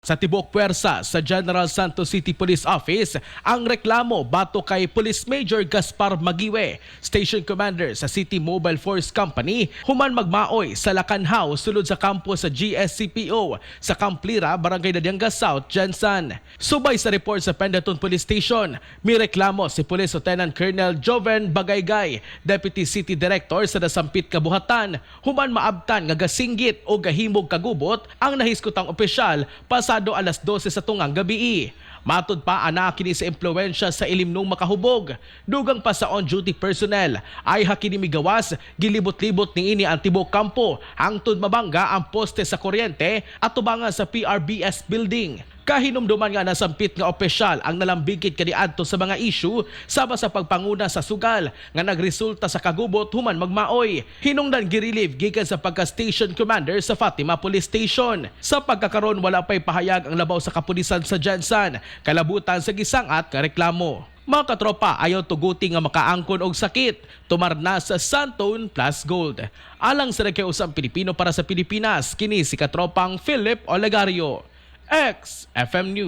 Sa tibok puwersa sa General Santos City Police Office, ang reklamo bato kay Police Major Gaspar Magiwe, Station Commander sa City Mobile Force Company, human magmaoy sa Lacanhao sulod sa kampo sa GSCPO sa Camplira, Barangay Dadianga South, Jensan. Subay sa report sa Pendaton Police Station, may reklamo si Police Lieutenant Colonel Joven Bagaygay, Deputy City Director sa Dasampit Kabuhatan, human maabtan nga gasinggit o gahimog kagubot ang nahiskutang opisyal pasado alas 12 sa tungang gabi. Matud pa ana kini sa impluwensya sa ilimnong makahubog. Dugang pa sa on-duty personnel ay hakini migawas gilibot-libot ni ini ang tibok kampo hangtod mabangga ang poste sa kuryente at tubangan sa PRBS building. Kahinumduman nga nasampit nga opisyal ang nalambigit kaniadto sa mga issue sama sa pagpanguna sa sugal nga nagresulta sa kagubot human magmaoy. Hinungdan girelieve gikan sa pagka-station commander sa Fatima Police Station. Sa pagkakaron wala pay pahayag ang labaw sa kapulisan sa Jensan, kalabutan sa gisangat nga reklamo. Mga katropa, ayaw tuguti nga makaangkon og sakit, tumarna sa Santon Plus Gold. Alang sa nakiusang Pilipino para sa Pilipinas, kini si katropang Philip Olegario. XFM News.